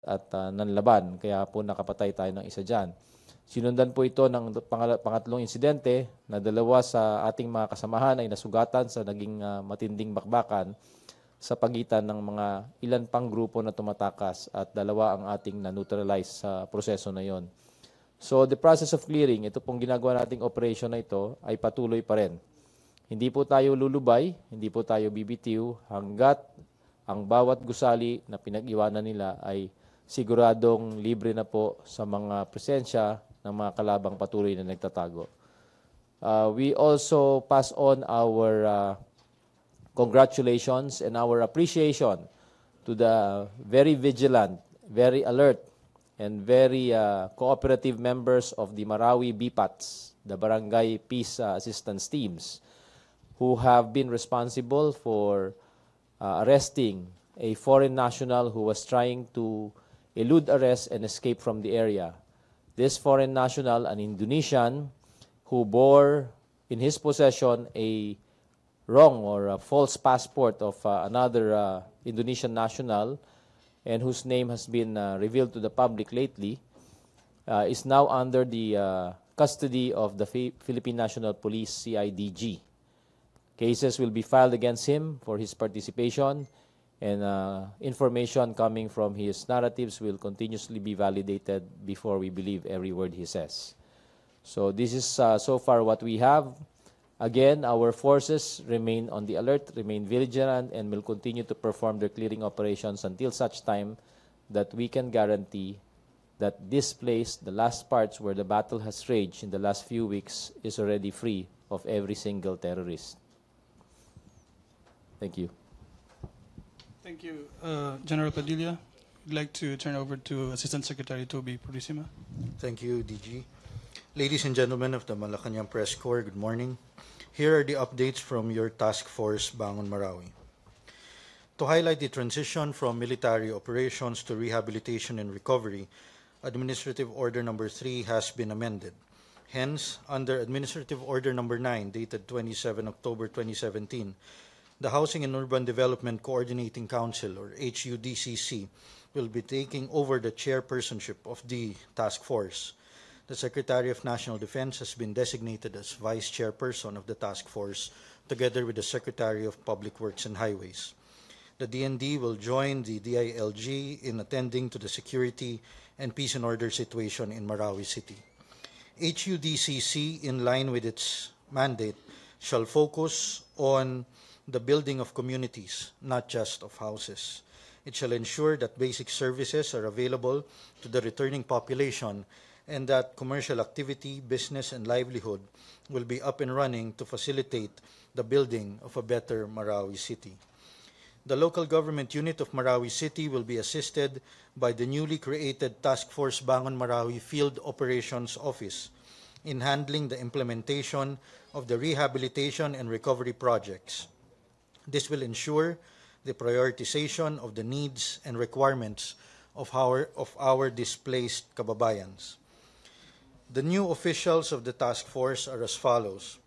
at nanlaban. Kaya po nakapatay tayo ng isa dyan. Sinundan po ito ng pangatlong insidente na dalawa sa ating mga kasamahan ay nasugatan sa naging matinding bakbakan sa pagitan ng mga ilan pang grupo na tumatakas at dalawa ang ating na-neutralize sa proseso na yon. So the process of clearing, ito pong ginagawa nating operation na ito ay patuloy pa rin. Hindi po tayo lulubay, hindi po tayo bibitiw hanggat ang bawat gusali na pinag-iwanan nila ay siguradong libre na po sa mga presensya ng mga kalabang patuloy na nagtatago. We also pass on our congratulations and our appreciation to the very vigilant, very alert, and very cooperative members of the Marawi BPATs, the Barangay Peace Assistance Teams, who have been responsible for arresting a foreign national who was trying to elude arrest and escape from the area. This foreign national, an Indonesian, who bore in his possession a wrong or a false passport of another Indonesian national, and whose name has been revealed to the public lately, is now under the custody of the Philippine National Police, CIDG. Cases will be filed against him for his participation, and information coming from his narratives will continuously be validated before we believe every word he says. So this is so far what we have. Again, our forces remain on the alert, remain vigilant, and will continue to perform their clearing operations until such time that we can guarantee that this place, the last parts where the battle has raged in the last few weeks, is already free of every single terrorist. Thank you. Thank you, General Padilla. I'd like to turn over to Assistant Secretary Toby Purisima. Thank you, DG. Ladies and gentlemen of the Malacanang Press Corps, good morning. Here are the updates from your task force, Bangon Marawi. To highlight the transition from military operations to rehabilitation and recovery, Administrative Order Number 3 has been amended. Hence, under Administrative Order Number 9, dated 27 October 2017, the Housing and Urban Development Coordinating Council, or HUDCC, will be taking over the chairpersonship of the task force. The Secretary of National Defense has been designated as Vice Chairperson of the task force, together with the Secretary of Public Works and Highways. The DND will join the DILG in attending to the security and peace and order situation in Marawi City. HUDCC, in line with its mandate, shall focus on the building of communities, not just of houses. It shall ensure that basic services are available to the returning population and that commercial activity, business, and livelihood will be up and running to facilitate the building of a better Marawi City. The local government unit of Marawi City will be assisted by the newly created Task Force Bangon Marawi Field Operations Office in handling the implementation of the rehabilitation and recovery projects. This will ensure the prioritization of the needs and requirements of our displaced kababayans. The new officials of the task force are as follows.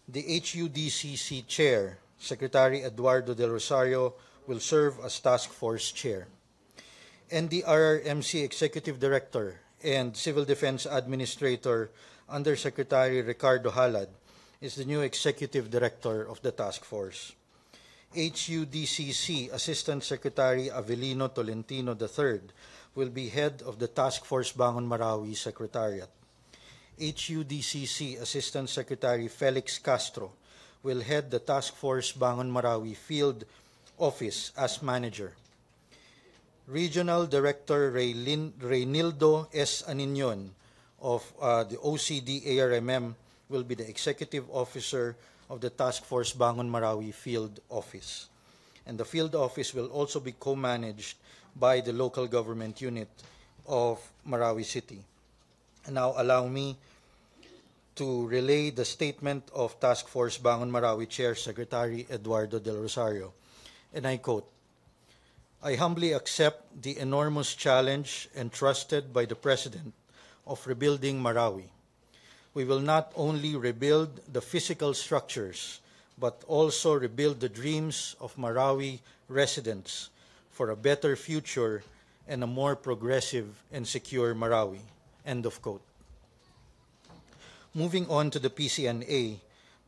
The HUDCC Chair, Secretary Eduardo Del Rosario, will serve as task force chair. NDRRMC Executive Director and Civil Defense Administrator Undersecretary Ricardo Halad is the new Executive Director of the task force. HUDCC Assistant Secretary Avelino Tolentino III will be head of the Task Force Bangon Marawi Secretariat. HUDCC Assistant Secretary Felix Castro will head the Task Force Bangon Marawi Field Office as manager. Regional Director Reynildo S. Aninion of the OCD ARMM will be the Executive Officer of the Task Force Bangon Marawi Field Office. And the Field Office will also be co-managed by the local government unit of Marawi City. And now allow me to relay the statement of Task Force Bangon Marawi Chair Secretary Eduardo Del Rosario. And I quote, "I humbly accept the enormous challenge entrusted by the President of rebuilding Marawi. We will not only rebuild the physical structures, but also rebuild the dreams of Marawi residents for a better future and a more progressive and secure Marawi. End of quote. Moving on to the PCNA,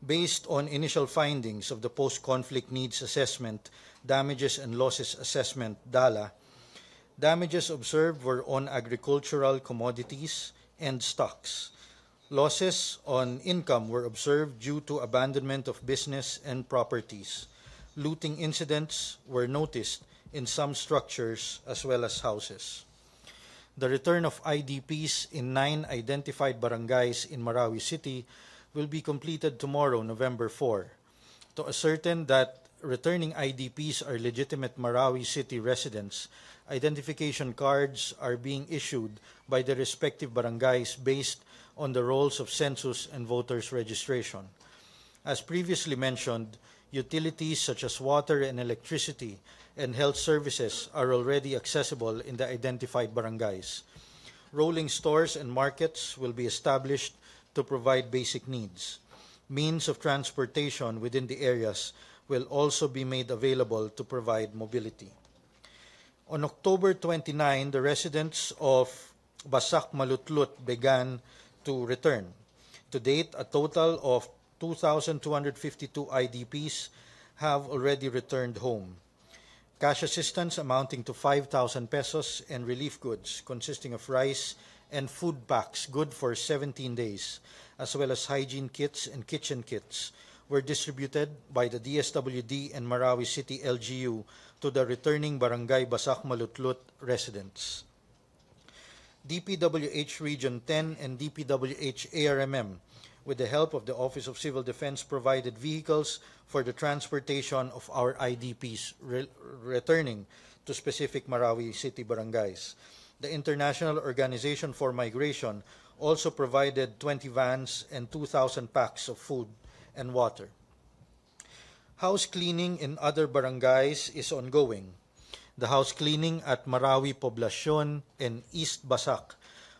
based on initial findings of the Post-Conflict Needs Assessment, Damages and Losses Assessment, DALA, damages observed were on agricultural commodities and stocks. Losses on income were observed due to abandonment of business and properties. Looting incidents were noticed in some structures as well as houses. The return of IDPs in 9 identified barangays in Marawi City will be completed tomorrow, November 4. To ascertain that returning IDPs are legitimate Marawi City residents, identification cards are being issued by the respective barangays based on the rolls of census and voters registration. As previously mentioned, utilities such as water and electricity and health services are already accessible in the identified barangays. Rolling stores and markets will be established to provide basic needs. Means of transportation within the areas will also be made available to provide mobility. On October 29, the residents of Basak Malutlut began to return. To date, a total of 2,252 IDPs have already returned home. Cash assistance amounting to 5,000 pesos and relief goods consisting of rice and food packs good for 17 days, as well as hygiene kits and kitchen kits, were distributed by the DSWD and Marawi City LGU to the returning Barangay Basak Malutlut residents. DPWH Region 10 and DPWH ARMM, with the help of the Office of Civil Defense, provided vehicles for the transportation of our IDPs returning to specific Marawi City barangays. The International Organization for Migration also provided 20 vans and 2,000 packs of food and water. House cleaning in other barangays is ongoing. The house cleaning at Marawi Poblacion and East Basak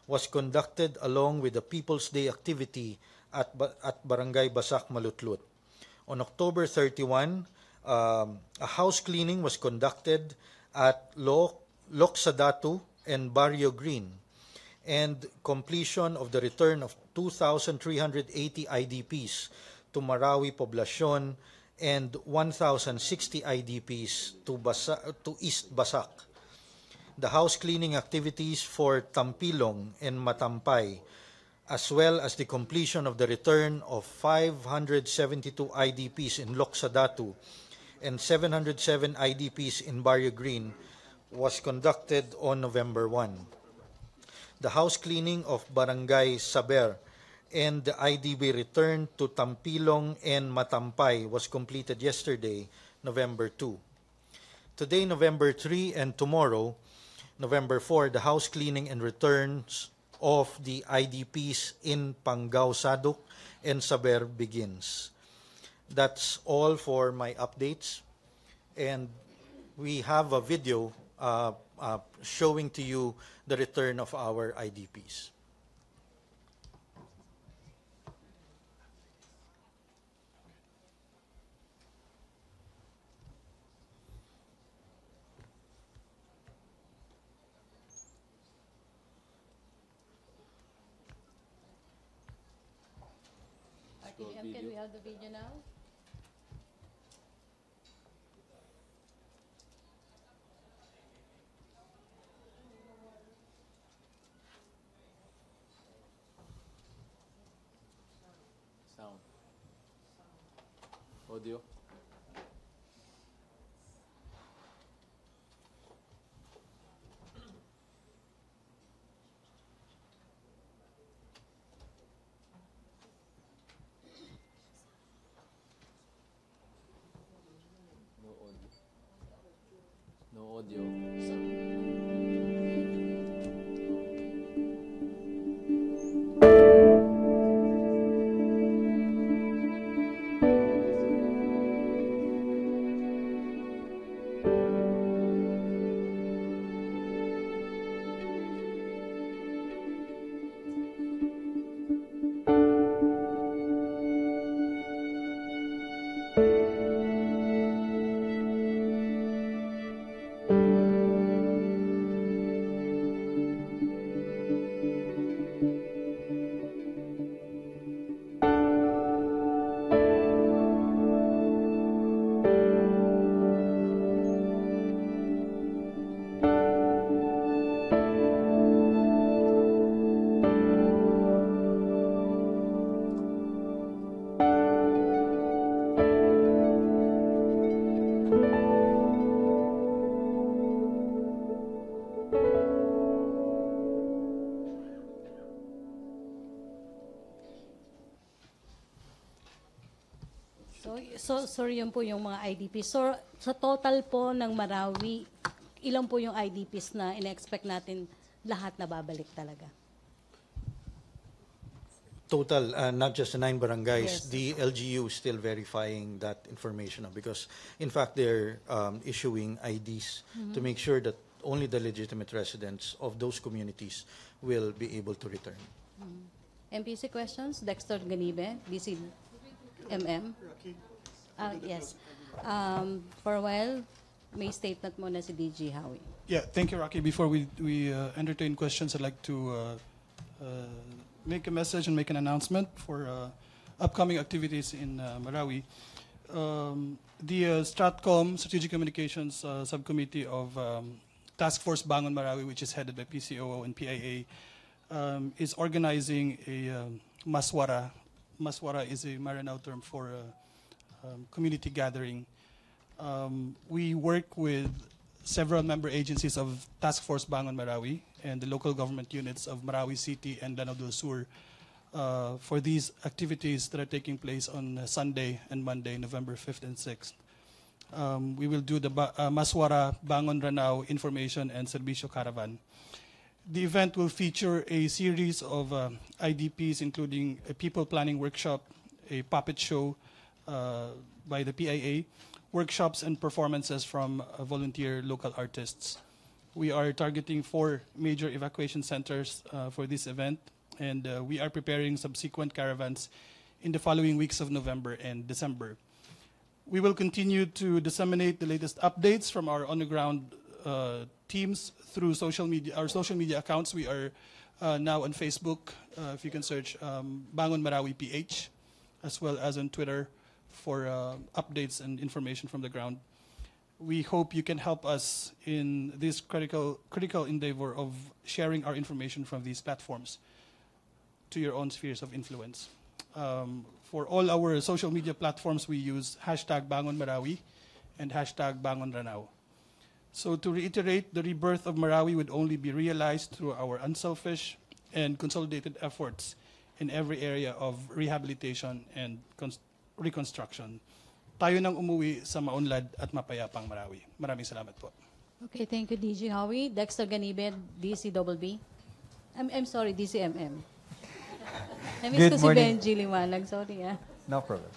was conducted along with the People's Day activity at Barangay Basak Malutlut. On October 31, a house cleaning was conducted at Loksadatu and Barrio Green, and completion of the return of 2,380 IDPs to Marawi Poblacion and 1,060 IDPs to East Basak. The house cleaning activities for Tampilong and Matampay, as well as the completion of the return of 572 IDPs in Loksadatu and 707 IDPs in Barrio Green, was conducted on November 1. The house cleaning of Barangay Saber and the IDP return to Tampilong and Matampay was completed yesterday, November 2. Today, November 3, and tomorrow, November 4, the house cleaning and returns of the IDPs in Panggao Saduk and Saber begins. That's all for my updates. And we have a video showing to you the return of our IDPs. RTVM, can we have the video now? Sound. Audio. No audio. So, sorry, yun po yung mga IDPs. So, sa total po ng Marawi, ilan po yung IDPs na ina-expect natin lahat na babalik talaga? Total, not just the 9 barangays, Yes. the LGU is still verifying that information because, in fact, they're issuing IDs to make sure that only the legitimate residents of those communities will be able to return. MPC questions? Dexter Ganibe, DCMM. Yes. For a while, may statement muna si DG Howie. Yeah, thank you, Rocky. Before we entertain questions, I'd like to make a message and make an announcement for upcoming activities in Marawi. The Stratcom, Strategic Communications Subcommittee of Task Force Bangon Marawi, which is headed by PCOO and PIA, is organizing a maswara. Maswara is a Maranao term for community gathering. We work with several member agencies of Task Force Bangon Marawi and the local government units of Marawi City and Lanao del Sur for these activities that are taking place on Sunday and Monday, November 5th and 6th. We will do the Maswara Bangon Ranao Information and Servicio Caravan. The event will feature a series of IDPs, including a people planning workshop, a puppet show by the PIA, workshops and performances from volunteer local artists. We are targeting 4 major evacuation centers for this event, and we are preparing subsequent caravans in the following weeks of November and December. We will continue to disseminate the latest updates from our on-the-ground teams through social media, our social media accounts. We are now on Facebook, if you can search Bangon Marawi PH, as well as on Twitter for updates and information from the ground. We hope you can help us in this critical endeavor of sharing our information from these platforms to your own spheres of influence. For all our social media platforms, we use hashtag Bangon Marawi and hashtag Bangon Ranao. So to reiterate, the rebirth of Marawi would only be realized through our unselfish and consolidated efforts in every area of rehabilitation and reconstruction. Tayo nang umuwi sa maunlad at mapayapang Marawi. Maraming salamat po. Okay, thank you, DG Howie. Dexter Ganibe, DCBB. I'm sorry, DCMM. I miss Good ko si morning. Benji Liwanag. Sorry, ah. No problem.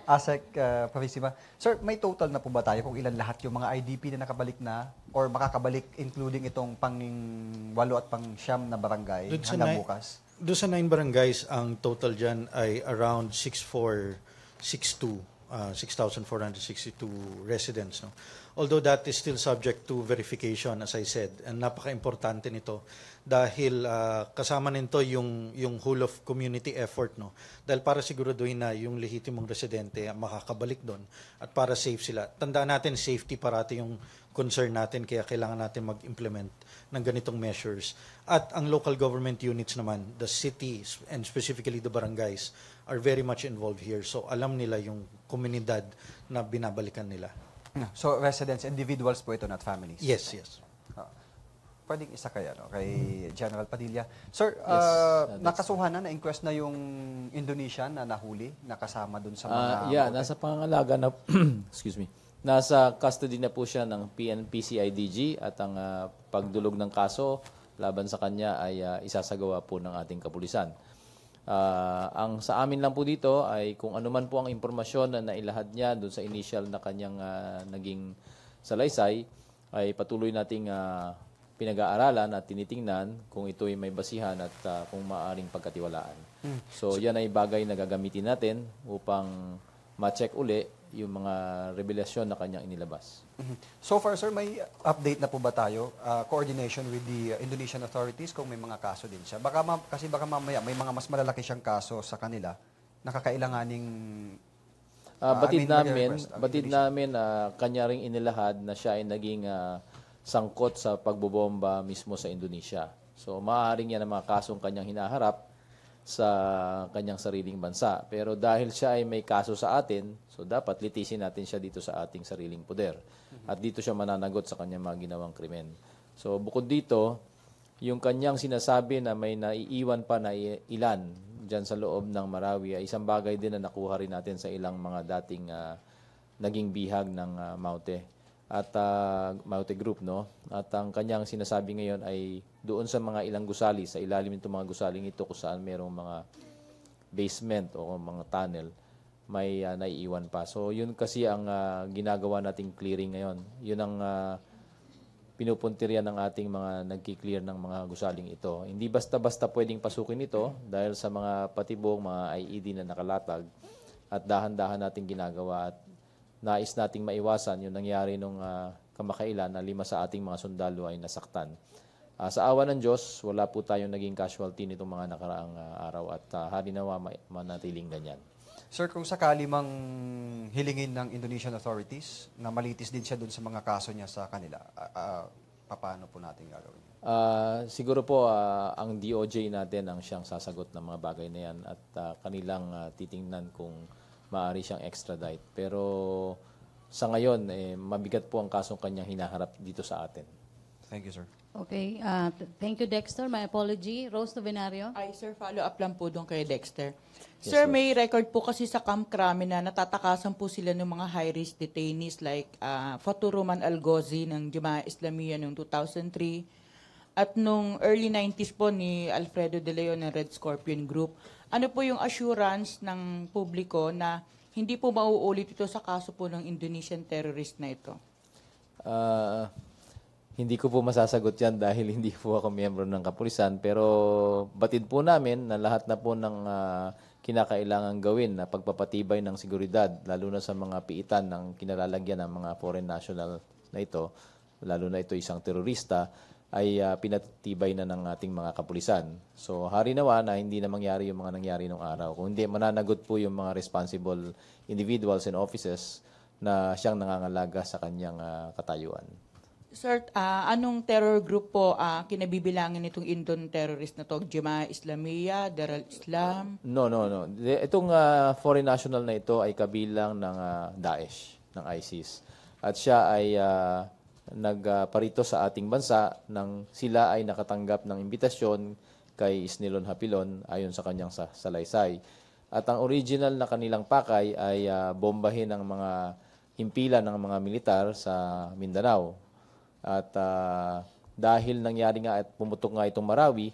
ASEC, Purisima. Sir, may total na po ba tayo kung ilan lahat yung mga IDP na nakabalik na or makakabalik including itong pang-8 at pang-9 na barangay Doon sa hanggang nine- bukas? Doon sa 9 barangays, ang total dyan ay around 6,462 residents. No? Although that is still subject to verification, as I said, and napaka-importante nito dahil kasama nito yung whole of community effort. No? Dahil para siguraduhin na yung lehitimong residente makakabalik doon at para safe sila. Tandaan natin, safety parati yung concern natin, kaya kailangan natin mag-implement ng ganitong measures. At ang local government units naman, the cities and specifically the barangays, are very much involved here. So alam nila yung komunidad na binabalikan nila. So, residents, individuals po ito, not families? Yes, yes. Pwedeng isa kaya, no? Kay General Padilla. Sir, Yes, nakasuhan na, na-inquest na yung Indonesian na nahuli, nakasama dun sa mga... Yeah, bote? nasa pangangalaga na, excuse me, nasa custody na po siya ng PNP-CIDG at ang pagdulog ng kaso laban sa kanya ay isasagawa po ng ating kapulisan. Ang sa amin lang po dito ay kung ano man po ang impormasyon na nailahad niya doon sa initial na kanyang naging salaysay, ay patuloy nating pinag-aaralan at tinitingnan kung ito'y may basihan at kung maaaring pagkatiwalaan. So yan ay bagay na gagamitin natin upang ma-check uli yung mga revelasyon na kanyang inilabas. So far, sir, may update na po ba tayo? Coordination with the Indonesian authorities kung may mga kaso din siya? Kasi baka mamaya may mga mas malalaki siyang kaso sa kanila na kakailanganing... Batid mag-request ang namin kanya ring inilahad na siya ay naging sangkot sa pagbobomba mismo sa Indonesia. So maaaring yan ang mga kasong kanyang hinaharap sa kanyang sariling bansa. Pero dahil siya ay may kaso sa atin, so dapat litisin natin siya dito sa ating sariling poder. At dito siya mananagot sa kanyang mga ginawang krimen. So bukod dito, yung kanyang sinasabi na may naiiwan pa na ilan dyan sa loob ng Marawi ay isang bagay din na nakuha rin natin sa ilang mga dating naging bihag ng Maute at Maute Group, no? At ang kanyang sinasabi ngayon ay doon sa mga ilang gusali, sa ilalim nitong mga gusaling ito kung saan merong mga basement o mga tunnel, may naiiwan pa. So yun kasi ang ginagawa nating clearing ngayon. Yun ang pinupuntirya ng ating mga nagki-clear ng mga gusaling ito. Hindi basta-basta pwedeng pasukin ito dahil sa mga patibong, mga IED na nakalatag at dahan-dahan nating ginagawa at nais nating maiwasan yung nangyari nung kamakailan na 5 sa ating mga sundalo ay nasaktan. Sa awa ng Diyos, wala po tayong naging casualty nitong mga nakaraang araw at halinawa manatiling ganyan. Sir, kung sakali mang hilingin ng Indonesian authorities na malitis din siya dun sa mga kaso niya sa kanila, paano po natin gagawin? Siguro po ang DOJ natin ang siyang sasagot ng mga bagay na yan at kanilang titingnan kung maaari siyang extradite. Pero sa ngayon, mabigat po ang kasong kanyang hinaharap dito sa atin. Thank you, sir. Okay. Thank you, Dexter. My apology. Rose Novenario. Ay, sir, follow-up lang po doon kay Dexter. Yes, Sir, sir. may record po kasi sa Camp Crame na natatakasan po sila ng mga high-risk detainees like Faturuman Algozi ng Jamaah Islamiyah noong 2003 at nung early 90s po ni Alfredo De Leon ng Red Scorpion Group. Ano po yung assurance ng publiko na hindi po mauulit ito sa kaso po ng Indonesian terrorist na ito? Hindi ko po masasagot yan dahil hindi po ako miyembro ng kapulisan. Pero batid po namin na lahat na po ng kinakailangan gawin na pagpapatibay ng seguridad, lalo na sa mga piitan ng kinalalagyan ng mga foreign national na ito, lalo na ito isang terorista, ay pinatibay na ng ating mga kapulisan. So hari nawa na hindi na mangyari yung mga nangyari nung araw. Kung hindi, mananagot po yung mga responsible individuals and offices na siyang nangangalaga sa kanyang katayuan. Sir, anong terror group po kinabibilangin nitong Indon terrorist na to? Jamaah Islamiyah, Darul Islam? No. Itong foreign national na ito ay kabilang ng Daesh, ng ISIS. At siya ay nagparito sa ating bansa nang sila ay nakatanggap ng imbitasyon kay Isnilon Hapilon ayon sa kanyang salaysay. At ang original na kanilang pakay ay bombahin ang mga himpilan ng mga militar sa Mindanao. At dahil nangyari nga at pumutok nga itong Marawi,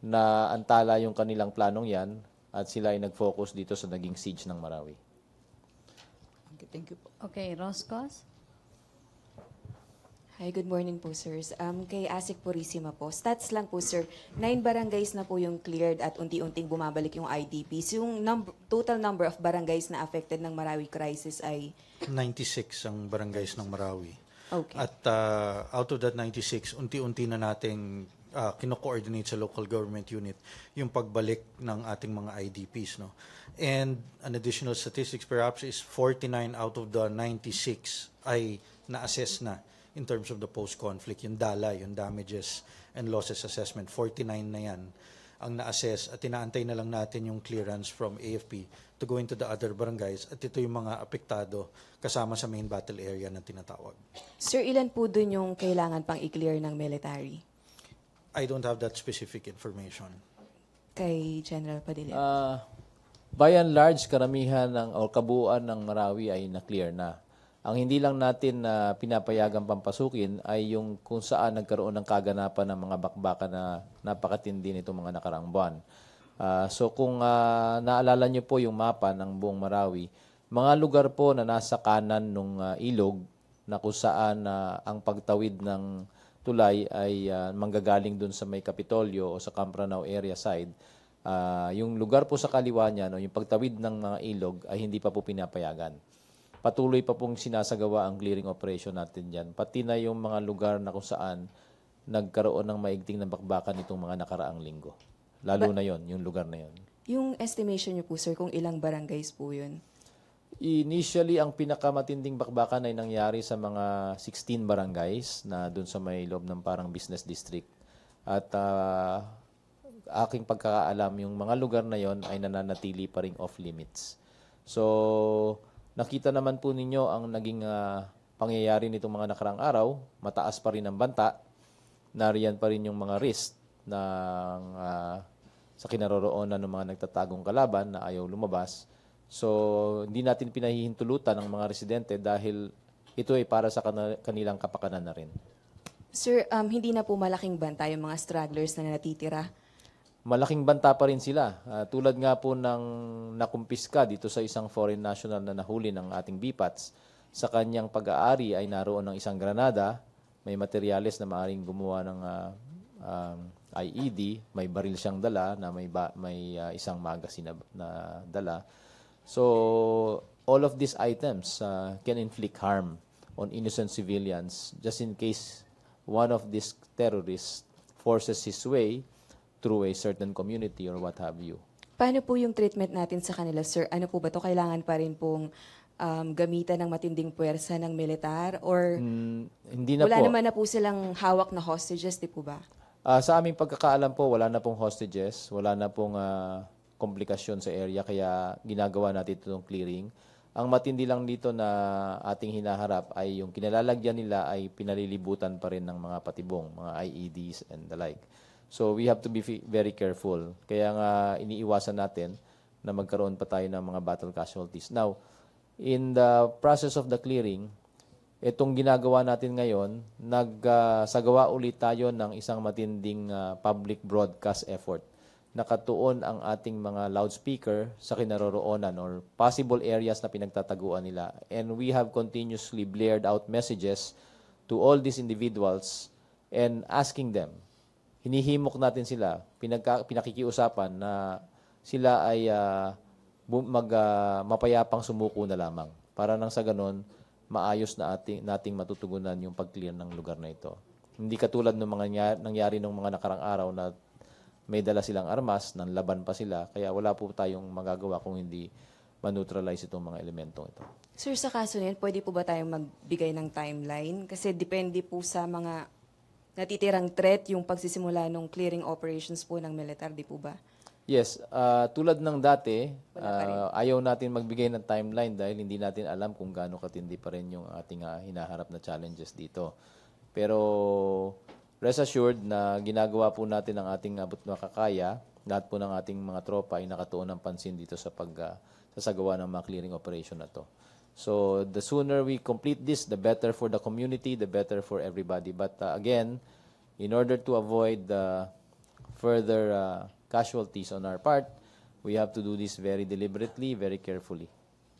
na antala yung kanilang planong yan at sila ay nag-focus dito sa naging siege ng Marawi. Okay, thank you po. Okay, Roscos. Hi, good morning po, sirs. Kay Asik Purisima po. Stats lang po, sir. 9 barangays na po yung cleared at unti-unting bumabalik yung IDPs. Yung total number of barangays na affected ng Marawi crisis ay 96 ang barangays ng Marawi. okay. At out of that 96, unti-unti na nating kino-coordinate sa local government unit yung pagbalik ng ating mga IDPs. No? And an additional statistics perhaps is 49 out of the 96 ay na-assess na in terms of the post-conflict. Yung DALA, yung Damages and Losses Assessment, 49 na yan ang na-assess at inaantay na lang natin yung clearance from AFP to go into the other barangays at ito yung mga apektado kasama sa main battle area na tinatawag. Sir, ilan po dun yung kailangan pang i-clear ng military? I don't have that specific information. Kay General Padilla? By and large, karamihan o kabuuan ng Marawi ay na-clear na. Ang hindi lang natin pinapayagang pampasukin ay yung kung saan nagkaroon ng kaganapan ng mga bakbakan na napakatindi nitong mga nakaraang buwan. So kung naalala nyo po yung mapa ng buong Marawi, mga lugar po na nasa kanan ng ilog na kung saan ang pagtawid ng tulay ay manggagaling dun sa may Kapitolyo o sa Campranao area side, yung lugar po sa kaliwa niya, no, yung pagtawid ng mga ilog ay hindi pa po pinapayagan. Patuloy pa pong sinasagawa ang clearing operation natin dyan. Pati na yung mga lugar na kung saan nagkaroon ng maigting na bakbakan itong mga nakaraang linggo. Lalo na yon, yung lugar na yon. Yung estimation niyo po, sir, kung ilang barangays po yun? Initially, ang pinakamatinding bakbakan ay nangyari sa mga 16 barangays na dun sa may loob ng parang business district. At aking pagkakaalam, yung mga lugar na yon ay nananatili pa rin off limits. So, nakita naman po ninyo ang naging pangyayari nitong mga nakarang araw. Mataas pa rin ang banta. Nariyan pa rin yung mga risk ng sa kinaroroonan ng mga nagtatagong kalaban na ayaw lumabas. So, hindi natin pinahihintulutan ng mga residente dahil ito ay para sa kanilang kapakanan na rin. Sir, hindi na po malaking banta yung mga stragglers na natitira? Malaking banta pa rin sila. Tulad nga po ng nakumpiska dito sa isang foreign national na nahuli ng ating BPATS, sa kanyang pag-aari ay naroon ng isang granada, may materyales na maaaring gumawa ng IED, may baril siyang dala na may isang magazine na dala. So, all of these items can inflict harm on innocent civilians just in case one of these terrorists forces his way through a certain community or what have you. Paano po yung treatment natin sa kanila, sir? Ano po ba to? Kailangan pa rin pong gamitan ng matinding puwersa ng militar? Or Hindi na wala po. naman na po silang hawak na hostages, di po ba? Sa aming pagkakaalam po, wala na pong hostages, wala na pong komplikasyon sa area, kaya ginagawa natin itong clearing. Ang matindi lang dito na ating hinaharap ay yung kinalalagyan nila ay pinalilibutan pa rin ng mga patibong, mga IEDs and the like. So we have to be very careful. Kaya nga iniiwasan natin na magkaroon pa tayo ng mga battle casualties. Now, in the process of the clearing, itong ginagawa natin ngayon, nagsagawa ulit tayo ng isang matinding public broadcast effort. Nakatuon ang ating mga loudspeaker sa kinaroroonan or possible areas na pinagtataguan nila. And we have continuously blared out messages to all these individuals and asking them, hinihimok natin sila, pinakikiusapan na sila ay mapayapang sumuko na lamang para nang sa ganon maayos na nating matutugunan yung pag-clear ng lugar na ito. Hindi katulad ng mga nangyari ng mga nakarang araw na may dala silang armas, nanlaban pa sila, kaya wala po tayong magagawa kung hindi ma-neutralize itong mga elementong ito. Sir, sa kaso na yan, pwede po ba tayong magbigay ng timeline? Kasi depende po sa mga natitirang threat yung pagsisimula ng clearing operations po ng militar, di po ba? Yes, tulad ng dati, Wala pa rin. ayaw natin magbigay ng timeline dahil hindi natin alam kung gaano katindi pa rin yung ating hinaharap na challenges dito. Pero rest assured na ginagawa po natin ang ating abot makakaya. Lahat po ng ating mga tropa ay nakatuon ng pansin dito sa sasagawa ng mga clearing operation na to. So the sooner we complete this, the better for the community, the better for everybody. But again, in order to avoid further casualties on our part, we have to do this very deliberately, very carefully.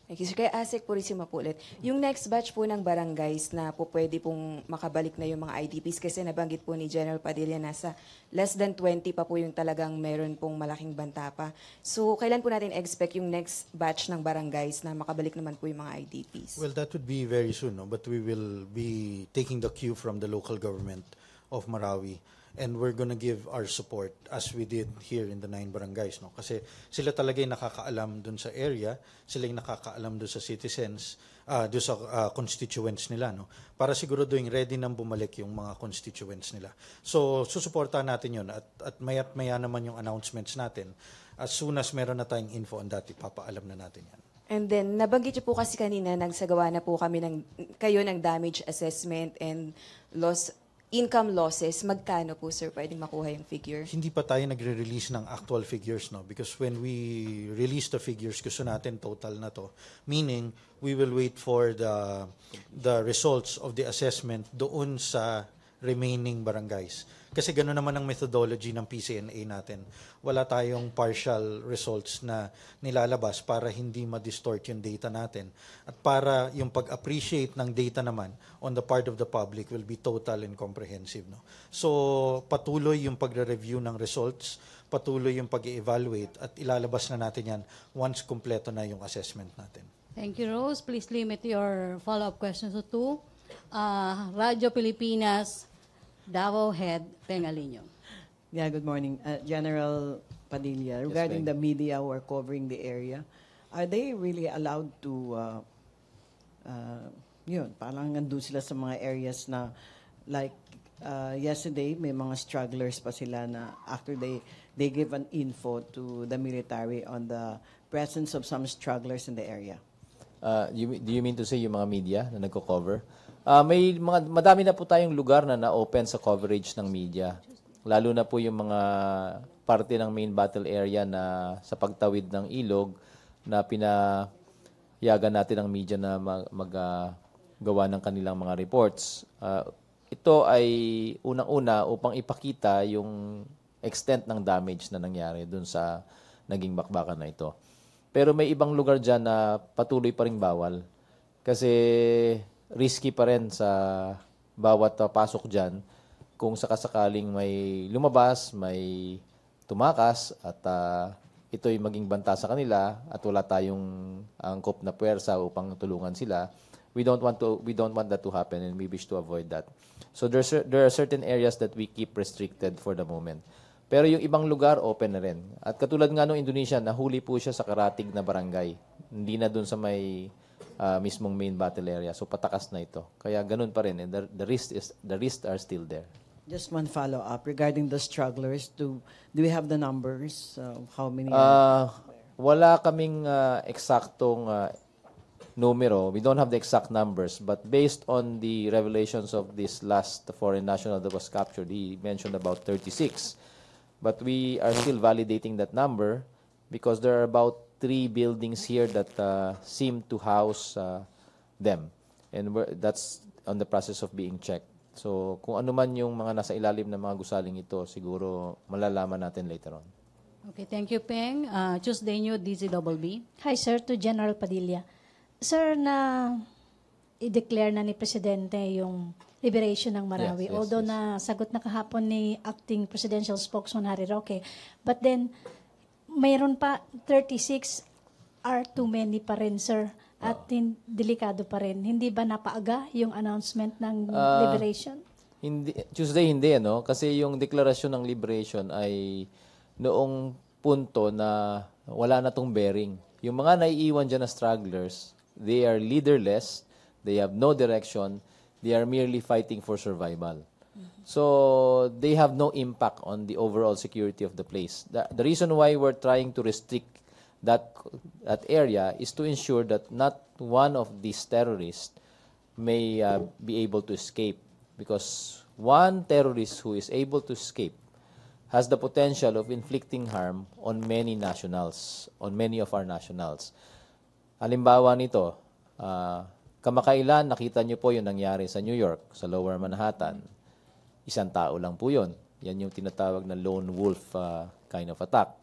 Thank you, sir. Kaya ASEC Purisima po ulit. Yung next batch po ng barangays na po pwede pong makabalik na yung mga IDPs kasi nabanggit po ni General Padilla nasa less than 20 pa po yung talagang meron pong malaking banta pa. So, kailan po natin expect yung next batch ng barangays na makabalik naman po yung mga IDPs? Well, that would be very soon, no? But we will be taking the cue from the local government of Marawi. And we're gonna give our support as we did here in the 9 barangays, no? Kasi sila talaga yung nakakaalam dun sa area, sila yung nakakaalam dun sa citizens, dun sa constituents nila, no? Para siguro doing ready nang bumalik yung mga constituents nila. So, susuportahan natin yun at maya't maya naman yung announcements natin. As soon as meron na tayong info on that, ipapaalam na natin yan. And then, nabanggit niyo po kasi kanina, nagsagawa na po kami kayo ng damage assessment and income losses. Magkano po, sir, pwedeng makuha yung figure? Hindi pa tayo nagre-release ng actual figures, no? Because when we release the figures, gusto natin total na to. Meaning, we will wait for the results of the assessment doon sa remaining barangays. Kasi gano'n naman ang methodology ng PCNA natin. Wala tayong partial results na nilalabas para hindi ma-distort yung data natin. At para yung pag-appreciate ng data naman on the part of the public will be total and comprehensive. No? So, patuloy yung pagre-review ng results, patuloy yung pag-evaluate at ilalabas na natin yan once kumpleto na yung assessment natin. Thank you, Rose. Please limit your follow-up questions to 2. Radyo Pilipinas, Davao Head, Pengalinyo. Yeah, good morning. General Padilla, regarding Beng. the media who are covering the area, are they really allowed to, parang nandun sila sa mga areas na, like, yesterday, may mga stragglers pa sila na after they give an info to the military on the presence of some stragglers in the area. Do you mean to say yung mga media na nagko-cover? Madami na po tayong lugar na na-open sa coverage ng media. lalo na po yung mga parte ng main battle area na sa pagtawid ng ilog na pinayagan natin ang media na gawa ng kanilang mga reports. Ito ay unang-una upang ipakita yung extent ng damage na nangyari dun sa naging bakbakan na ito. Pero may ibang lugar dyan na patuloy pa rin bawal. Kasi risky pa rin sa bawat pasok dyan kung sakasakaling may lumabas, may tumakas at ito'y maging banta sa kanila at wala tayong angkop na puwersa upang tulungan sila. We don't want that to happen and we wish to avoid that. So there are certain areas that we keep restricted for the moment. Pero yung ibang lugar, open na rin. At katulad nga nung Indonesia, nahuli po siya sa karatig na barangay. Hindi na dun sa may mismong main battle area. So patakas na ito. Kaya ganun pa rin. And the risks are still there. Just one follow-up regarding the strugglers. Do we have the numbers of how many? Wala kaming eksaktong numero. We don't have the exact numbers, but based on the revelations of this last foreign national that was captured, he mentioned about 36. But we are still validating that number because there are about 3 buildings here that seem to house them. And that's on the process of being checked. So kung ano man yung mga nasa ilalim ng mga gusaling ito, siguro malalaman natin later on. Okay, thank you, Peng. Tuesday New, DZBB. Hi, sir, to General Padilla. Sir, na i-declare na ni Presidente yung liberation ng Marawi. Yes, Although yes. nasagot na kahapon ni Acting Presidential Spokesman Harry Roque. But then, mayroon pa 36 are too many pa rin, sir. At delikado pa rin. Hindi ba napaaga yung announcement ng liberation? Tuesday hindi, no? Kasi yung deklarasyon ng liberation ay noong punto na wala na tong bearing. Yung mga naiiwan dyan na stragglers, they are leaderless, they have no direction, they are merely fighting for survival. So they have no impact on the overall security of the place. The reason why we're trying to restrict that area is to ensure that not one of these terrorists may be able to escape. Because one terrorist who is able to escape has the potential of inflicting harm on many nationals, on many of our nationals. Halimbawa nito, kamakailan nakita niyo po yung nangyari sa New York, sa Lower Manhattan. Isang tao lang po yun. Yan yung tinatawag na lone wolf kind of attack.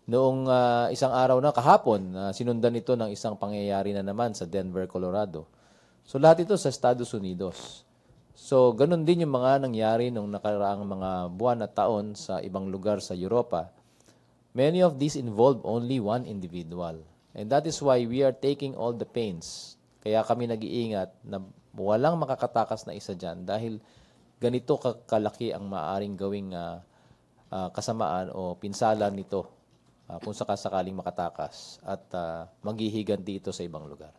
Noong isang araw na kahapon, sinundan ito ng isang pangyayari na naman sa Denver, Colorado. So lahat ito sa Estados Unidos. So ganun din yung mga nangyari nung nakaraang mga buwan at taon sa ibang lugar sa Europa. Many of these involve only one individual. And that is why we are taking all the pains. Kaya kami nag-iingat na walang makakatakas na isa dyan dahil ganito kalaki ang maaaring gawing kasamaan o pinsala nito kung sakasakaling makatakas at maghihiganti ito sa ibang lugar.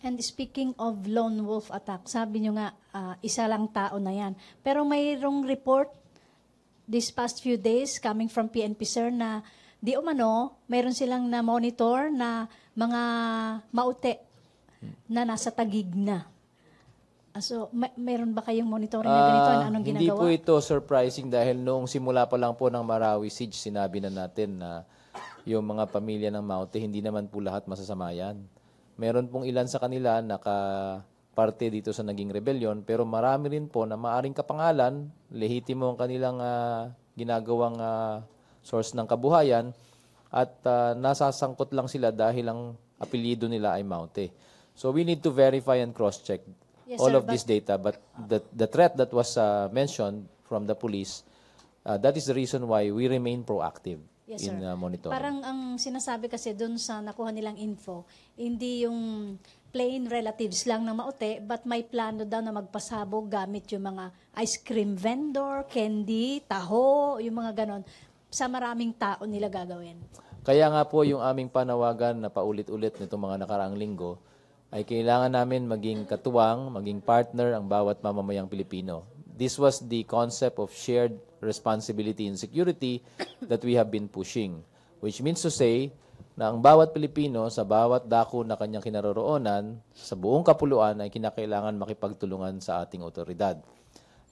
And speaking of lone wolf attack, sabi nyo nga, isa lang tao na yan. Pero mayroong report this past few days coming from PNP, sir, na di umano, mayroon silang na-monitor na mga maute na nasa Taguig na. So, mayroon ba kayong monitoring na ganito? Anong ginagawa? Hindi po ito surprising dahil noong simula pa lang po ng Marawi Siege, sinabi na natin na yung mga pamilya ng Maute, hindi naman po lahat masasama yan. Meron pong ilan sa kanila nakaparte dito sa naging rebellion, pero marami rin po na maaring kapangalan, lehitimo ang kanilang ginagawang source ng kabuhayan at nasasangkot lang sila dahil ang apelyido nila ay Maute. So we need to verify and cross-check all of this data, but the threat that was mentioned from the police, that is the reason why we remain proactive in monitoring. Parang ang sinasabi kasi dun sa nakuha nilang info, hindi yung plain relatives lang na maute, but may plano daw na magpasabog gamit yung mga ice cream vendor, candy, taho, yung mga ganon. Sa maraming tao nila gagawin. Kaya nga po yung aming panawagan na paulit-ulit nitong mga nakaraang linggo ay kailangan namin maging katuwang, maging partner ang bawat mamamayang Pilipino. This was the concept of shared responsibility in security that we have been pushing, which means to say na ang bawat Pilipino sa bawat dako na kanyang kinaroroonan sa buong kapuluan ay kinakailangan makipagtulungan sa ating otoridad.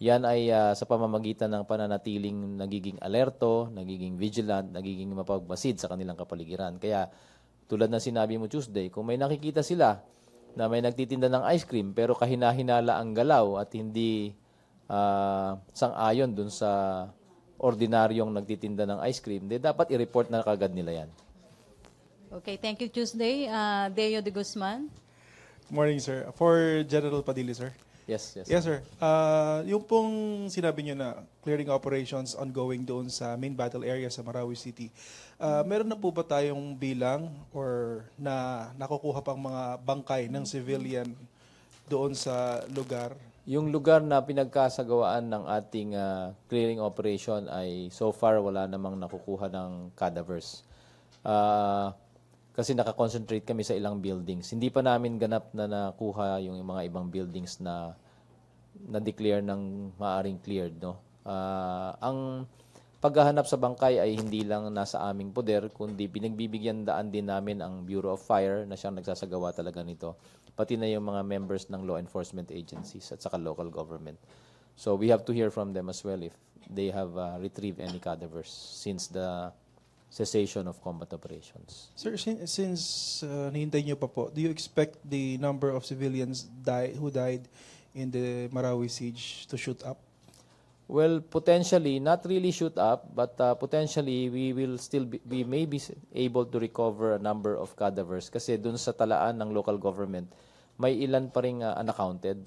Yan ay sa pamamagitan ng pananatiling nagiging alerto, nagiging vigilant, nagiging mapagmasid sa kanilang kapaligiran. Kaya tulad ng sinabi mo Tuesday, kung may nakikita sila na may nagtitinda ng ice cream pero kahina-hinala ang galaw at hindi sang-ayon dun sa ordinaryong nagtitinda ng ice cream, dapat i-report na kagad nila yan. Okay, thank you, Tuesday. Deo de Guzman. Morning, sir. For General Padilla, sir. Yes. Yes, sir. Yung pong sinabi niyo na clearing operations ongoing doon sa main battle area sa Marawi City, meron na po ba tayong bilang or na nakukuha pang mga bangkay ng civilian doon sa lugar? Yung lugar na pinagkasagawaan ng ating clearing operation ay so far wala namang nakukuha ng cadavers. Kasi nakakonsentrate kami sa ilang buildings. Hindi pa namin ganap na nakuha yung mga ibang buildings na na-declare ng maaring cleared. No? Ang paghahanap sa bangkay ay hindi lang nasa aming poder, kundi pinagbibigyan daan din namin ang Bureau of Fire na siyang nagsasagawa talaga nito. Pati na yung mga members ng law enforcement agencies at saka local government. So we have to hear from them as well if they have retrieved any cadavers since the cessation of combat operations. Sir, since nahintay niyo pa po, do you expect the number of civilians who died in the Marawi siege to shoot up? Well, potentially, not really shoot up, but potentially we may be able to recover a number of cadavers kasi dun sa talaan ng local government, may ilan pa ring unaccounted.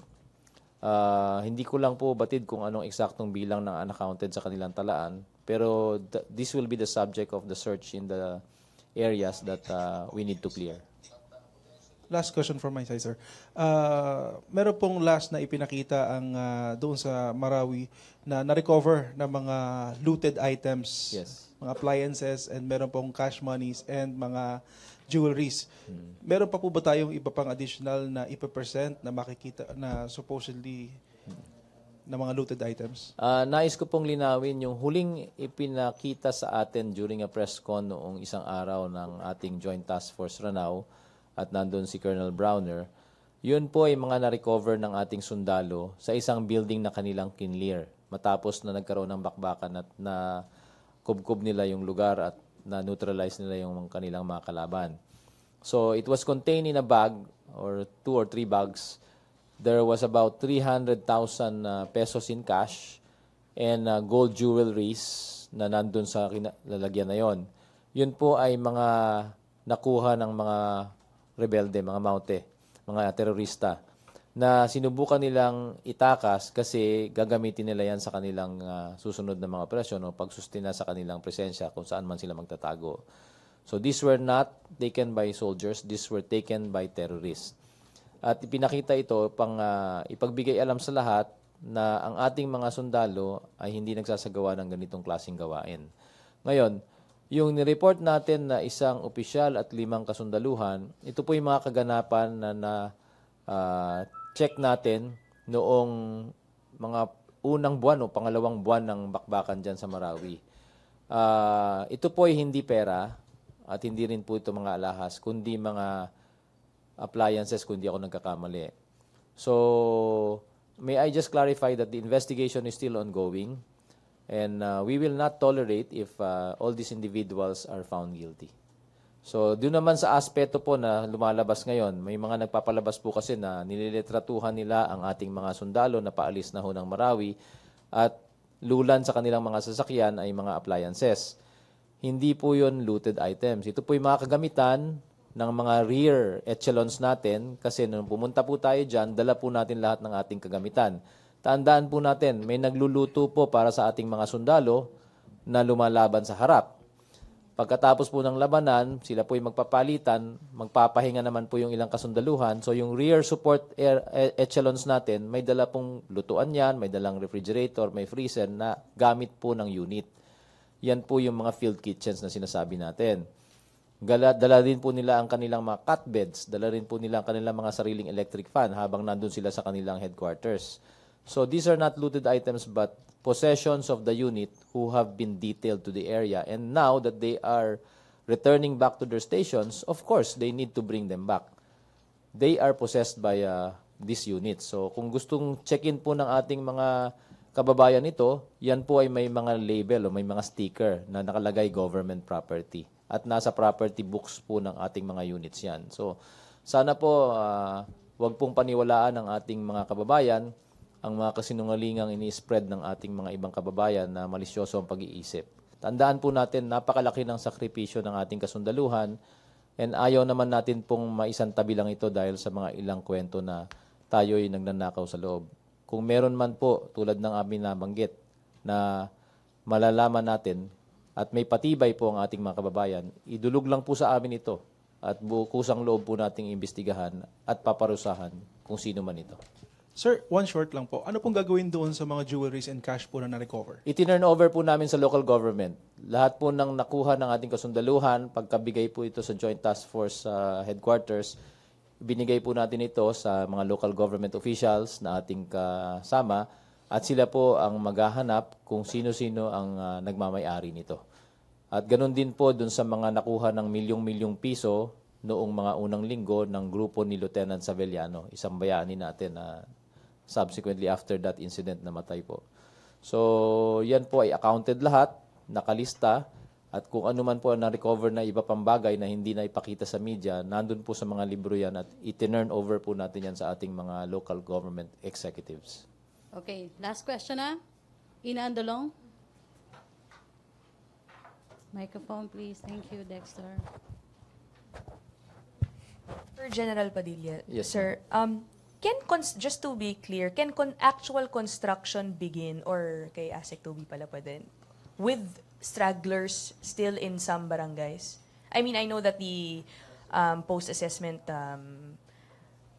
Hindi ko lang po batid kung anong eksaktong bilang ng unaccounted sa kanilang talaan, pero this will be the subject of the search in the areas that we need to clear. Last question from my side, sir. Meron pong last na ipinakita ang doon sa Marawi na na-recover na mga looted items, Yes. mga appliances, and meron pong cash monies and mga jewelries. Meron pa po ba tayong iba pang additional na ipapresent na makikita na supposedly na mga looted items? Nais ko pong linawin yung huling ipinakita sa atin during a press con noong isang araw ng ating Joint Task Force Ranao at nandun si Colonel Browner. Yun po ay mga na-recover ng ating sundalo sa isang building na kanilang kinlear matapos na nagkaroon ng bakbakan at na kubkob nila yung lugar at na-neutralize nila yung kanilang mga kalaban. So it was contained in a bag or 2 or 3 bags. There was about 300,000 pesos in cash and gold jewelries na nandun sa lalagyan na yon. Yun po ay mga nakuha ng mga rebelde, mga maute, mga terorista na sinubukan nilang itakas kasi gagamitin nila yan sa kanilang susunod na mga operasyon o pagsustina sa kanilang presensya kung saan man sila magtatago. So these were not taken by soldiers, these were taken by terrorists. At ipinakita ito pang ipagbigay alam sa lahat na ang ating mga sundalo ay hindi nagsasagawa ng ganitong klaseng gawain. Ngayon, yung nireport natin na isang opisyal at 5 kasundaluhan, ito po yung mga kaganapan na check natin noong mga unang buwan o pangalawang buwan ng bakbakan dyan sa Marawi. Ito po ay hindi pera at hindi rin po ito mga alahas, kundi mga appliances kung hindi ako nagkakamali. So, may I just clarify that the investigation is still ongoing and we will not tolerate if all these individuals are found guilty. So, doon naman sa aspeto po na lumalabas ngayon, may mga nagpapalabas po kasi na nililitratuhan nila ang ating mga sundalo na paalis na ho ng Marawi at lulan sa kanilang mga sasakyan ay mga appliances. Hindi po yun looted items. Ito po yung mga kagamitan ng mga rear echelons natin kasi nung pumunta po tayo dyan, dala po natin lahat ng ating kagamitan. Tandaan po natin, may nagluluto po para sa ating mga sundalo na lumalaban sa harap. Pagkatapos po ng labanan, sila po yung magpapalitan, magpapahinga naman po yung ilang kasundaluhan. So yung rear support echelons natin, may dala pong lutuan yan, may dalang refrigerator, may freezer na gamit po ng unit. Yan po yung mga field kitchens na sinasabi natin. Dala din po nila ang kanilang mga cot beds, dala rin po nila ang kanilang mga sariling electric fan habang nandun sila sa kanilang headquarters. So these are not looted items but possessions of the unit who have been detailed to the area. And now that they are returning back to their stations, of course, they need to bring them back. They are possessed by this unit. So kung gustong check-in po ng ating mga kababayan nito, yan po ay may mga label o may mga sticker na nakalagay government property. At nasa property books po ng ating mga units yan. So, sana po wag pong paniwalaan ng ating mga kababayan ang mga kasinungalingang ini-spread ng ating mga ibang kababayan na malisyoso ang pag-iisip. Tandaan po natin, napakalaki ng sakripisyo ng ating kasundaluhan and ayaw naman natin pong maisantabi lang ito dahil sa mga ilang kwento na tayo'y nagnanakaw sa loob. Kung meron man po, tulad ng amin nabanggit, na malalaman natin at may patibay po ang ating mga kababayan, idulog lang po sa amin ito at kusang loob po nating imbestigahan at paparusahan kung sino man ito. Sir, one short lang po. Ano pong gagawin doon sa mga jewelries and cash po na na-recover? Itinurn over po namin sa local government. Lahat po ng nakuha ng ating kasundaluhan, pagkabigay po ito sa Joint Task Force Headquarters, binigay po natin ito sa mga local government officials na ating kasama at sila po ang maghahanap kung sino-sino ang nagmamay-ari nito. At ganun din po dun sa mga nakuha ng milyong-milyong piso noong mga unang linggo ng grupo ni Lieutenant Savellano, isang bayani natin na subsequently after that incident namatay po. So yan po ay accounted lahat, nakalista, at kung ano man po ang na-recover na iba pang bagay na hindi na ipakita sa media, nandun po sa mga libro yan at itinurn over po natin yan sa ating mga local government executives. Okay, last question na. Ina Andolong. Microphone, please. Thank you, Dexter. For General Padilla, Yes, sir, just to be clear, can actual construction begin, or kay ASEC Toby pala pa din, with stragglers still in some barangays? I mean, I know that the post-assessment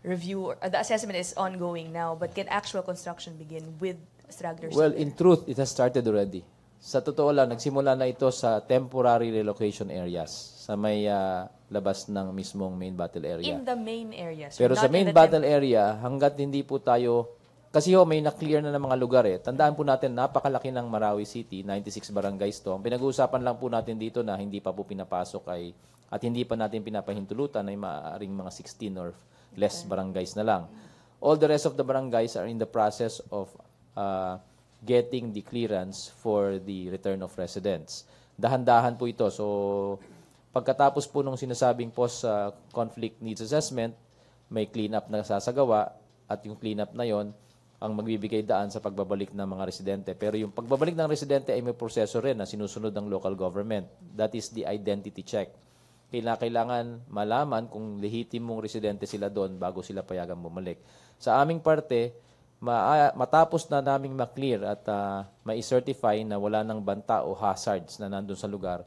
review, the assessment is ongoing now, but can actual construction begin with stragglers? Well, in truth, it has started already. Sa totoo lang, nagsimula na ito sa temporary relocation areas sa may labas ng mismong main battle area. In the main areas. Pero sa main battle area, hanggat hindi po tayo, kasi may na-clear na ng mga lugar eh. Tandaan po natin, napakalaki ng Marawi City, 96 barangays to. Ang pinag-uusapan lang po natin dito na hindi pa po pinapasok at hindi pa natin pinapahintulutan ay maaaring mga 16 or less barangays na lang. All the rest of the barangays are in the process of getting the clearance for the return of residents. Dahan-dahan po ito. So, pagkatapos po nung sinasabing post-conflict needs assessment, may clean-up na sasagawa at yung clean-up na yon ang magbibigay daan sa pagbabalik ng mga residente. Pero yung pagbabalik ng residente ay may proseso rin na sinusunod ng local government. That is the identity check. Kailangan malaman kung lehitimong residente sila doon bago sila payagang bumalik. Sa aming parte, matapos na naming ma-clear at ma-certify na wala ng banta o hazards na nandun sa lugar,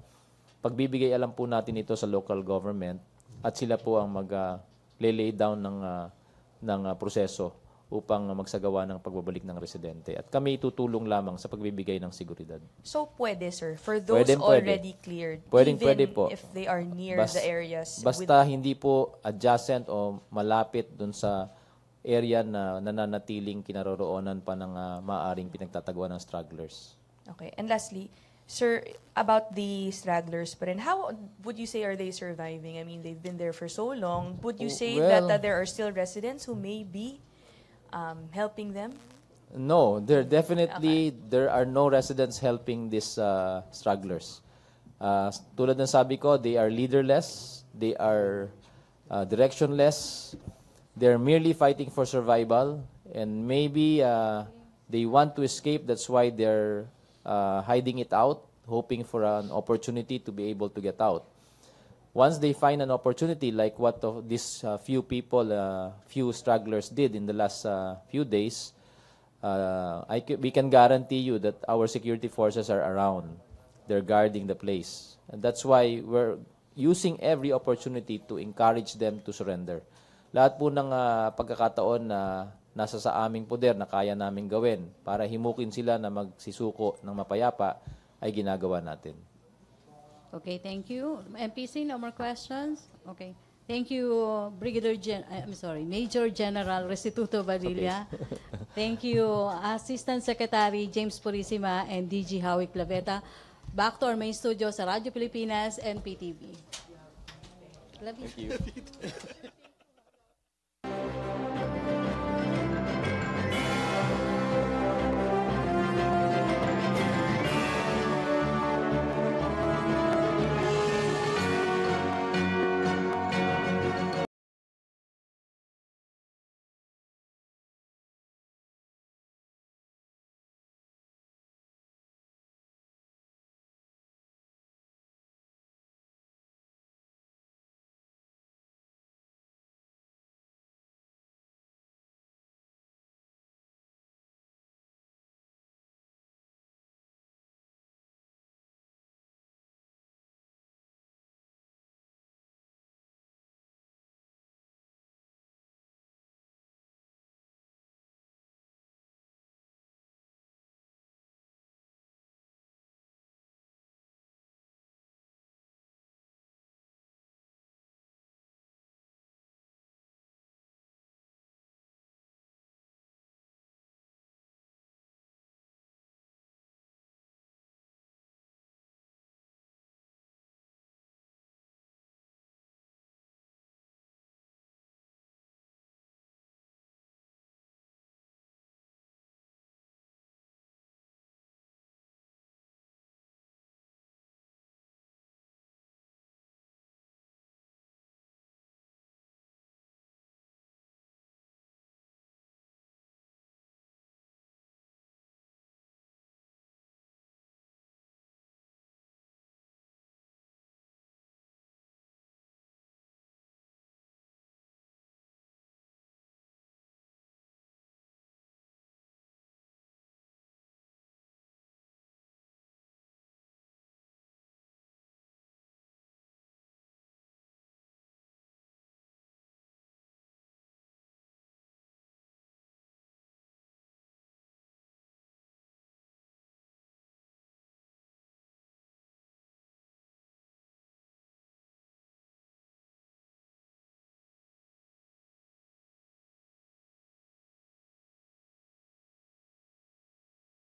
pagbibigay alam po natin ito sa local government at sila po ang mag-lay down ng proseso upang magsagawa ng pagbabalik ng residente. At kami tutulong lamang sa pagbibigay ng seguridad. So, pwede, sir, for those already cleared, pwede po. if they are near the areas. Basta hindi po adjacent o malapit dun sa area na nananatiling kinaroroonan pa ng maaaring pinagtataguan ng stragglers. Okay. And lastly, sir, about the stragglers pa rin, how would you say are they surviving? I mean, they've been there for so long. Would you say that there are still residents who may be helping them? No, there are no residents helping these stragglers. Tulad ng sabi ko, they are leaderless, they are directionless, they're merely fighting for survival, and maybe they want to escape. That's why they're hiding it out, hoping for an opportunity to be able to get out. Once they find an opportunity, like what these few stragglers did in the last few days, we can guarantee you that our security forces are around. They're guarding the place. And that's why we're using every opportunity to encourage them to surrender. Lahat po ng pagkakataon na nasa sa aming poder na kaya naming gawin para himukin sila na magsisuko ng mapayapa ay ginagawa natin. Okay, thank you. MPC, no more questions? Okay. Thank you, Major General Restituto Padilla. Okay. Thank you, Assistant Secretary James Purisima and DG Howie Claveta. Back to our main studio sa Radyo Pilipinas and PTV. Thank you.